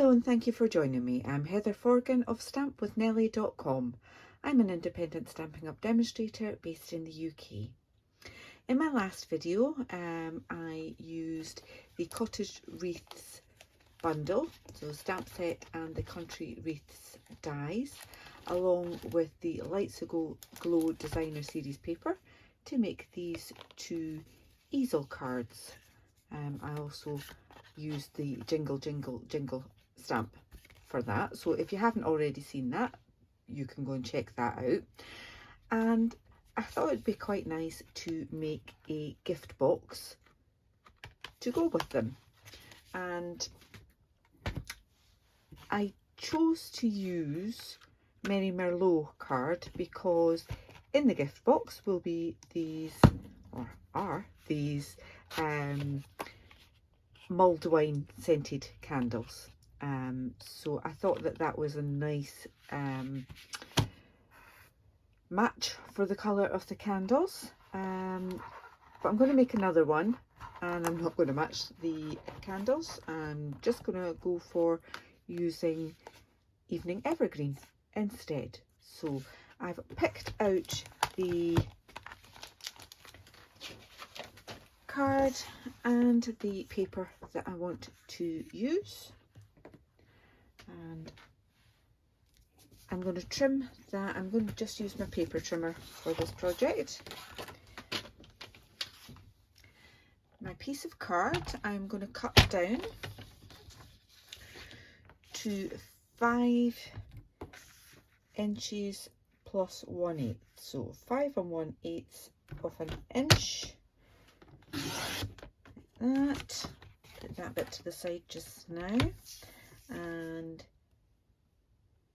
Hello and thank you for joining me. I'm Heather Forgan of stampwithnellie.com. I'm an independent Stampin' Up demonstrator based in the UK. In my last video I used the Cottage Wreaths bundle, so stamp set and the Country Wreaths dies, along with the Lights Aglow designer series paper to make these two easel cards. I also used the jingle jingle jingle stamp for that, so if you haven't already seen that, you can go and check that out. And I thought it'd be quite nice to make a gift box to go with them, and I chose to use Merry Merlot card because in the gift box will be these, or are these, mulled wine scented candles. So I thought that that was a nice match for the colour of the candles. But I'm going to make another one, and I'm not going to match the candles. I'm just going to go for using Evening Evergreen instead. So I've picked out the card and the paper that I want to use, and I'm going to trim that. I'm going to just use my paper trimmer for this project. My piece of card I'm going to cut down to 5 inches plus 1/8, so 5 1/8 of an inch. That, put that bit to the side just now, and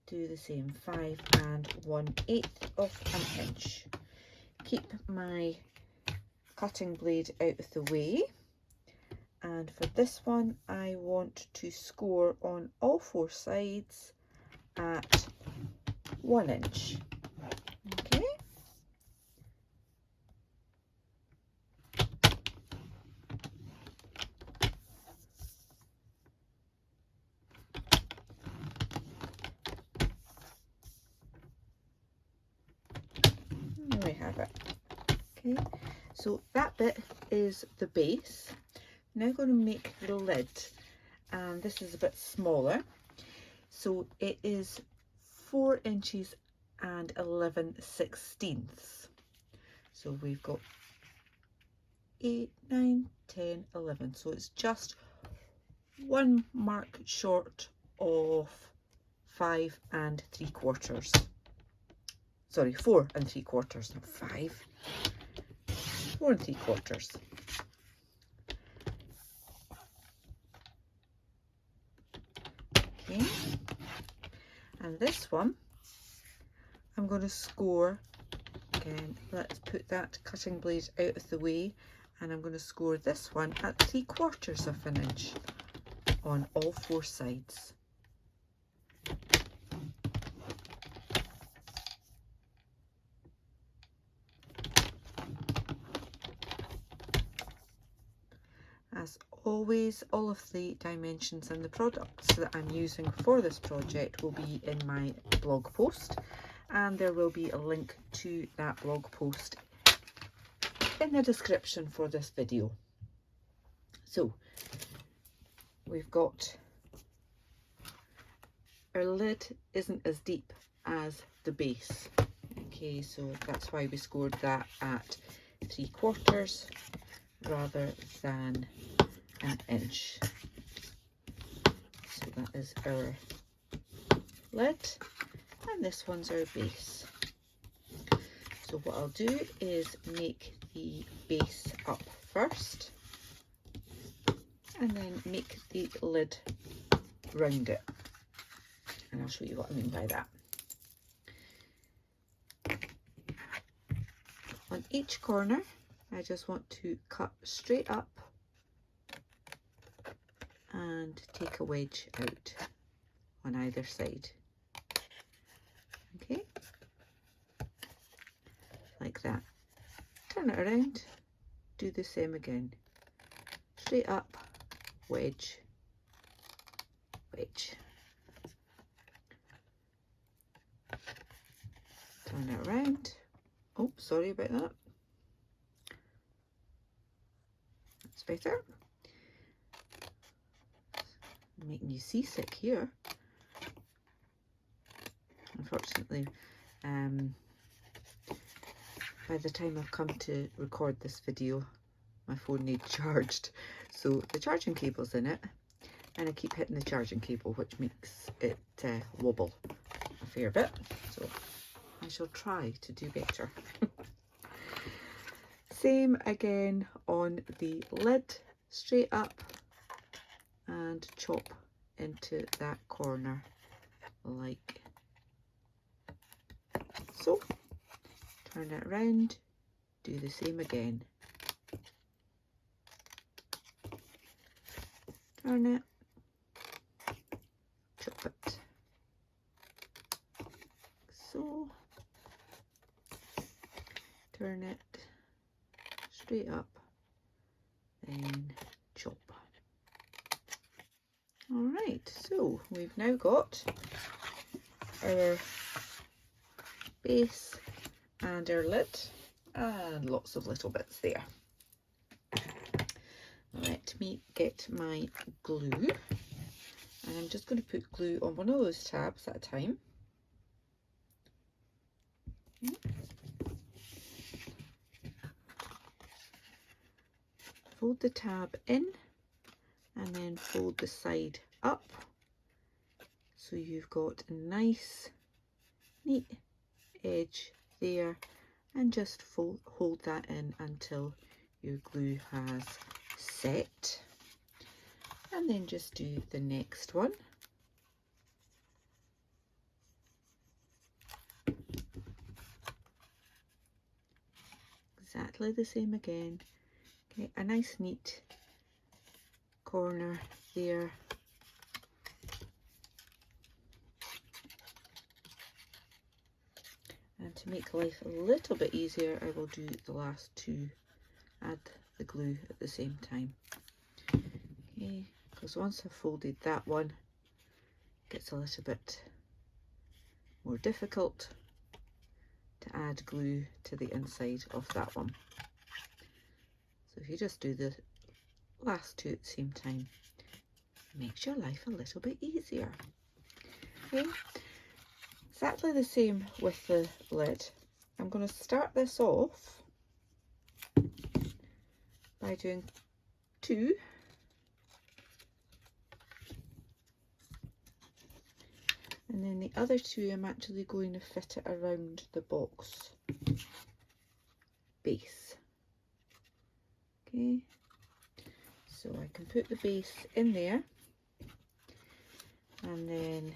do the same, 5 1/8 of an inch. Keep my cutting blade out of the way, and for this one I want to score on all 4 sides at 1 inch. Okay. There we have it. Okay, so that bit is the base. Now I'm going to make the lid, and this is a bit smaller, so it is 4 inches and 11/16. So we've got 8, 9, 10, 11, so it's just 1 mark short of 5 3/4. Sorry, 4 3/4, not 5. 4 3/4. Okay, and this one I'm going to score again. Let's put that cutting blade out of the way, and I'm going to score this one at 3/4 of an inch on all 4 sides. As always, all of the dimensions and the products that I'm using for this project will be in my blog post, and there will be a link to that blog post in the description for this video. So we've got, our lid isn't as deep as the base. Okay, so that's why we scored that at 3/4 rather than an inch. So that is our lid, and this one's our base. So what I'll do is make the base up first, and then make the lid round it, and I'll show you what I mean by that. On each corner I just want to cut straight up and take a wedge out on either side. Okay, like that. Turn it around, do the same again. Straight up, wedge, wedge. Turn it around. Oh, sorry about that. That's better. I'm making you seasick here. Unfortunately, by the time I've come to record this video, my phone needs charged. So the charging cable's in it, and I keep hitting the charging cable, which makes it wobble a fair bit. So I shall try to do better. Same again on the lid, straight up and chop into that corner like so. Turn it around, do the same again. Turn it, chop it so, turn it straight up, then chop. Alright, so we've now got our base and our lid and lots of little bits there. Let me get my glue, and I'm just going to put glue on one of those tabs at a time. Fold the tab in and then fold the side up, so you've got a nice neat edge there, and just hold that in until your glue has set, and then just do the next one. Exactly the same again. Get a nice neat corner there. And to make life a little bit easier, I will do the last two, add the glue at the same time. Okay, because once I've folded that one, it gets a little bit more difficult to add glue to the inside of that one. So if you just do the last two at the same time, it makes your life a little bit easier. Okay, exactly the same with the lid. I'm going to start this off by doing two, and then the other two I'm actually going to fit it around the box base. Okay, so I can put the base in there, and then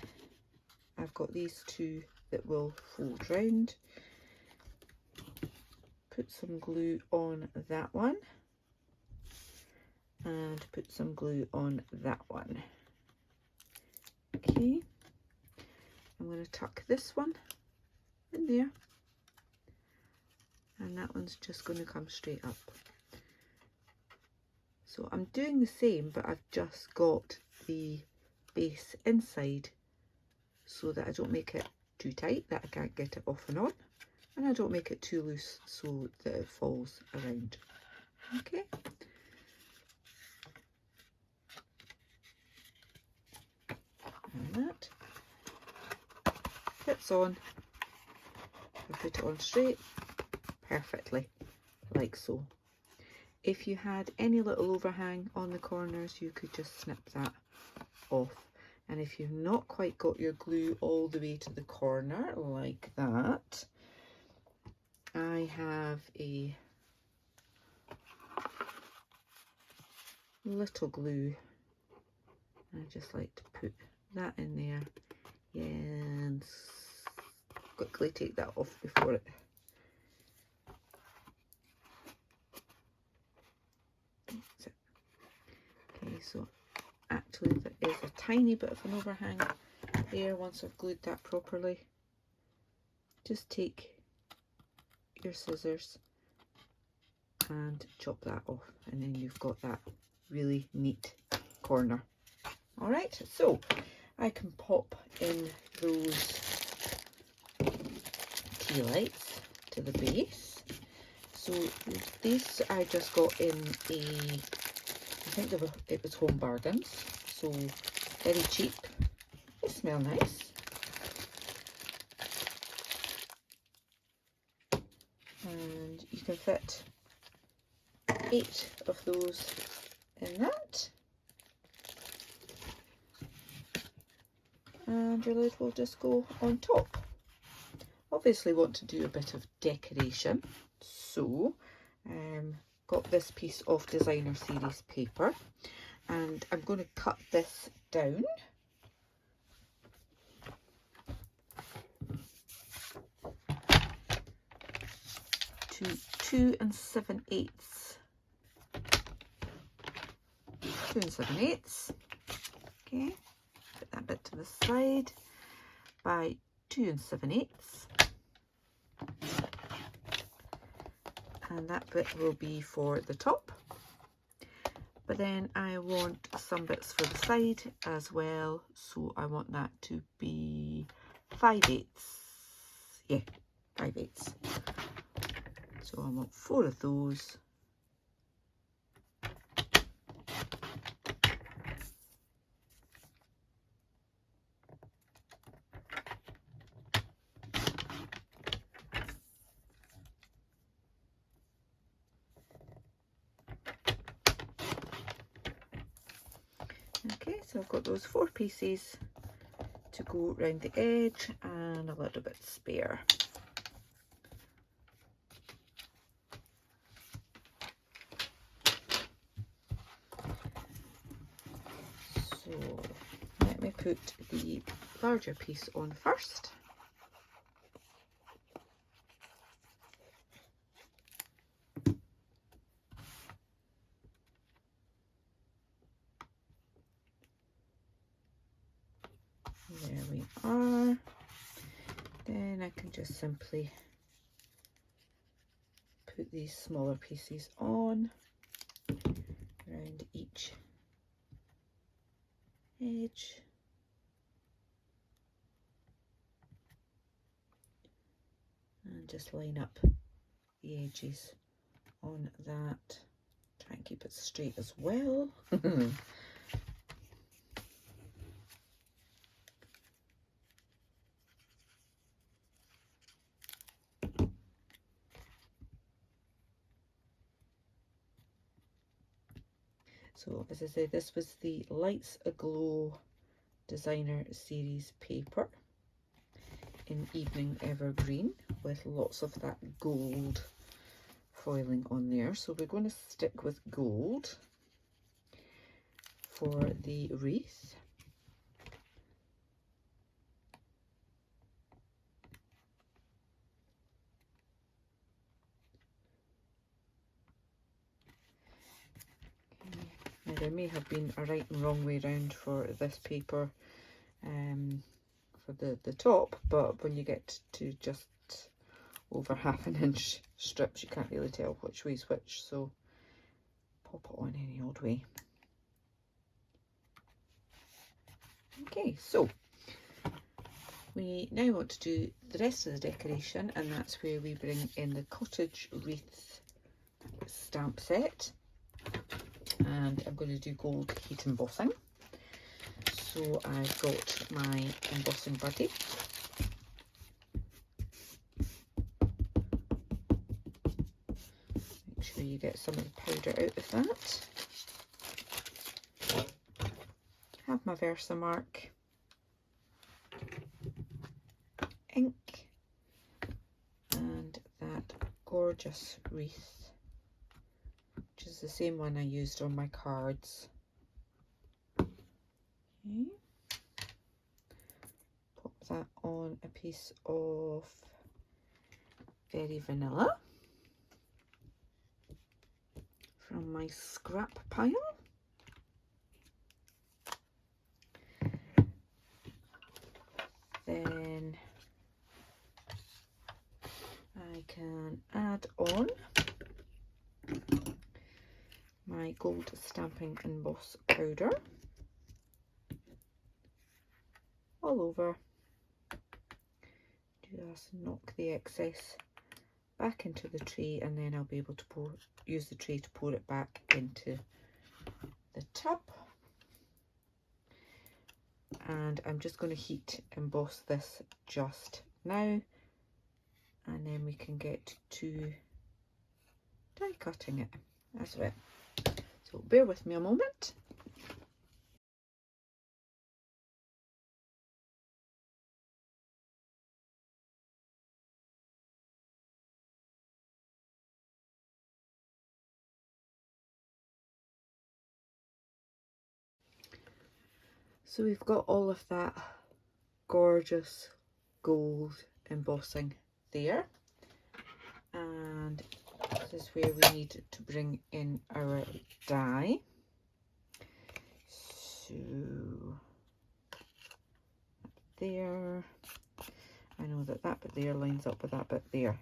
I've got these two that will fold round. Put some glue on that one and put some glue on that one. Okay, I'm going to tuck this one in there, and that one's just going to come straight up. So I'm doing the same, but I've just got the base inside so that I don't make it too tight that I can't get it off and on, and I don't make it too loose so that it falls around. Okay. And that fits on. I put it on straight perfectly, like so. If you had any little overhang on the corners, you could just snip that off. And if you've not quite got your glue all the way to the corner like that, I have a little glue. I just like to put that in there, and quickly take that off before it okay. So actually there is a tiny bit of an overhang there. Once I've glued that properly, just take your scissors and chop that off, and then you've got that really neat corner. All right, so I can pop in those tea lights to the base. So these I just got in I think it was Home Bargains, so very cheap. They smell nice. And you can fit 8 of those in that. And your lid will just go on top. Obviously want to do a bit of decoration, so got this piece of designer series paper, and I'm going to cut this down to 2 7/8. 2 7/8. Okay, put that bit to the side by 2 7/8. And that bit will be for the top, but then I want some bits for the side as well, so I want that to be 5/8. Yeah, 5/8. So I want 4 of those. Okay, so I've got those 4 pieces to go around the edge and a little bit spare. So let me put the larger piece on first. There we are. Then I can just simply put these smaller pieces on around each edge. And just line up the edges on that. Try and keep it straight as well. So as I said, this was the Lights Aglow designer series paper in Evening Evergreen with lots of that gold foiling on there. So we're going to stick with gold for the wreath. Now there may have been a right and wrong way round for this paper for the top, but when you get to just over 1/2 inch strips you can't really tell which way's which, so pop it on any old way. Okay, so we now want to do the rest of the decoration, and that's where we bring in the Cottage Wreaths stamp set. And I'm going to do gold heat embossing. So I've got my embossing buddy. Make sure you get some of the powder out of that. Have my Versamark ink and that gorgeous wreath, which is the same one I used on my cards. Okay. Pop that on a piece of Very Vanilla from my scrap pile. Then I can add on my gold stamping emboss powder. all over. Just knock the excess back into the tray, and then I'll be able to use the tray to pour it back into the tub. And I'm just going to heat emboss this just now, and then we can get to die cutting it as well. So bear with me a moment. So we've got all of that gorgeous gold embossing there, and this is where we need to bring in our die. So there, I know that that bit there lines up with that bit there.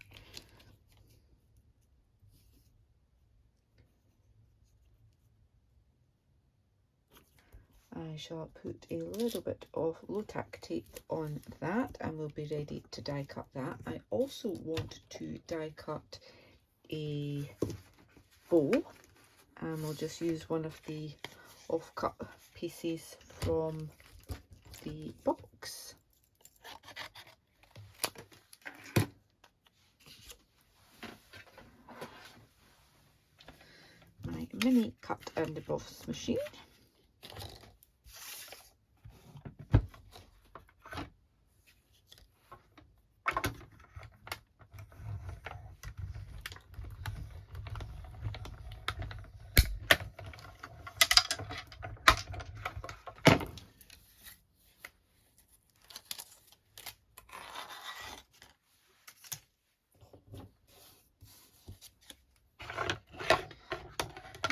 I shall put a little bit of low tack tape on that, and we'll be ready to die cut that. I also want to die cut a bow, and we'll just use one of the off-cut pieces from the box. My mini cut and emboss machine.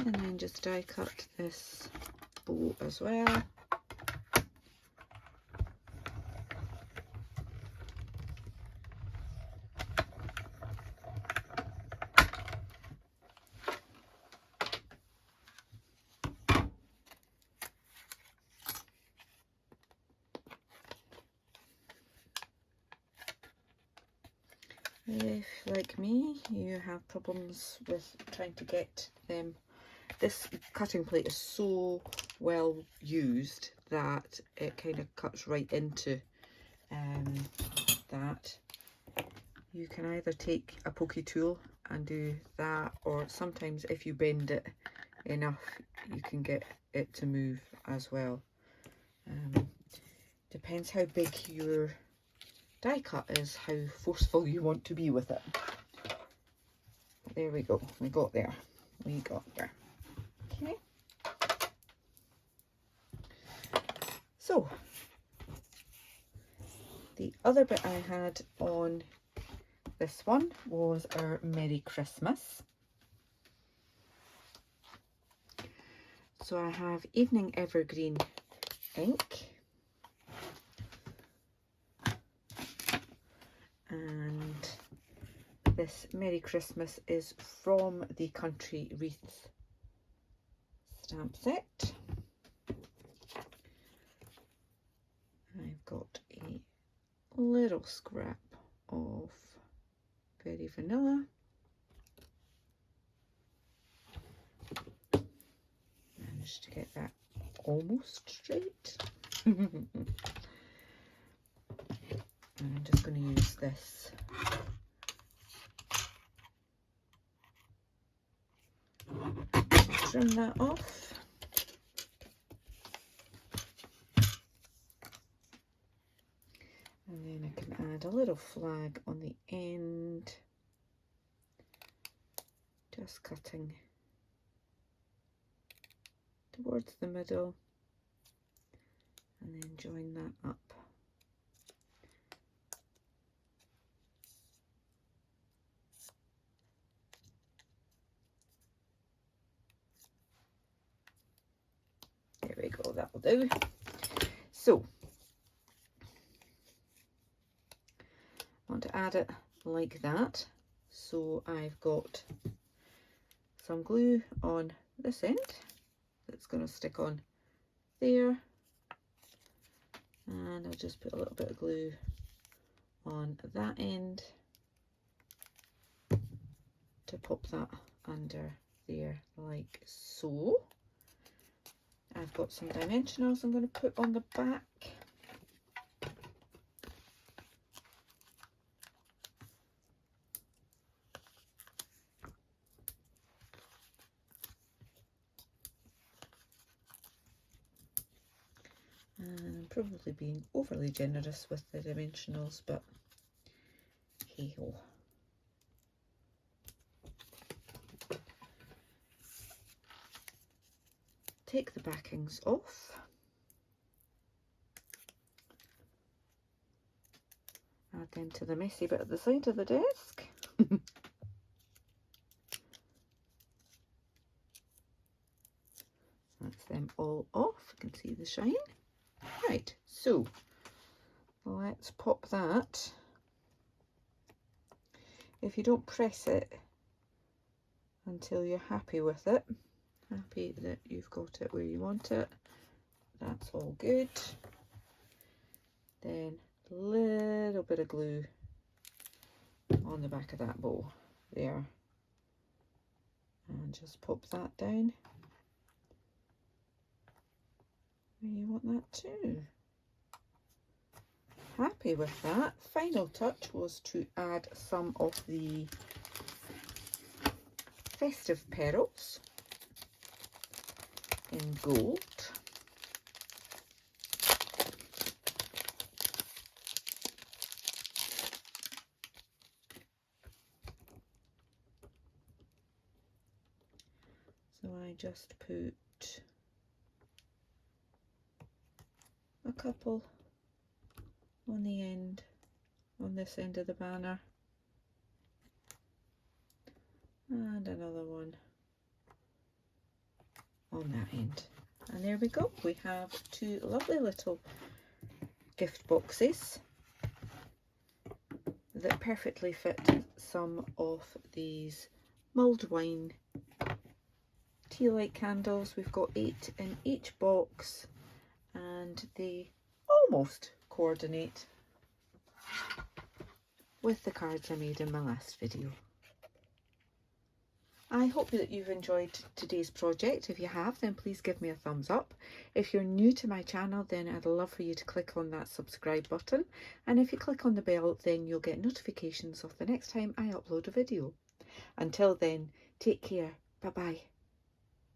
And then just die cut this bow as well. If, like me, you have problems with trying to get them, this cutting plate is so well used that it kind of cuts right into that. You can either take a pokey tool and do that, or sometimes if you bend it enough you can get it to move as well. Depends how big your die cut is, how forceful you want to be with it. There we go, we got there. Okay, so the other bit I had on this one was our Merry Christmas. So I have Evening Evergreen ink, and this Merry Christmas is from the Cottage Wreaths stamp set. I've got a little scrap of Very Vanilla. Managed to get that almost straight. And I'm just going to use this trim that off. And then I can add a little flag on the end, just cutting towards the middle, and then join that up. There we go, that will do. So I want to add it like that. So I've got some glue on this end that's going to stick on there, And I'll just put a little bit of glue on that end to pop that under there like so. I've got some dimensionals I'm going to put on the back. And I'm probably being overly generous with the dimensionals, but hey ho. Take the backings off. Add them to the messy bit at the side of the desk. That's them all off. You can see the shine. Right, so let's pop that. If you don't press it until you're happy with it, happy that you've got it where you want it, that's all good. Then a little bit of glue on the back of that bow there, and just pop that down where you want that too. Happy with that. Final touch was to add some of the festive pearls in gold. So I just put a couple on the end, on this end of the banner, and another one on that end. And there we go. We have two lovely little gift boxes that perfectly fit some of these mulled wine tea light candles. We've got 8 in each box and they almost coordinate with the cards I made in my last video. I hope that you've enjoyed today's project. If you have, then please give me a thumbs up. If you're new to my channel, then I'd love for you to click on that subscribe button. And if you click on the bell, then you'll get notifications of the next time I upload a video. Until then, take care. Bye-bye.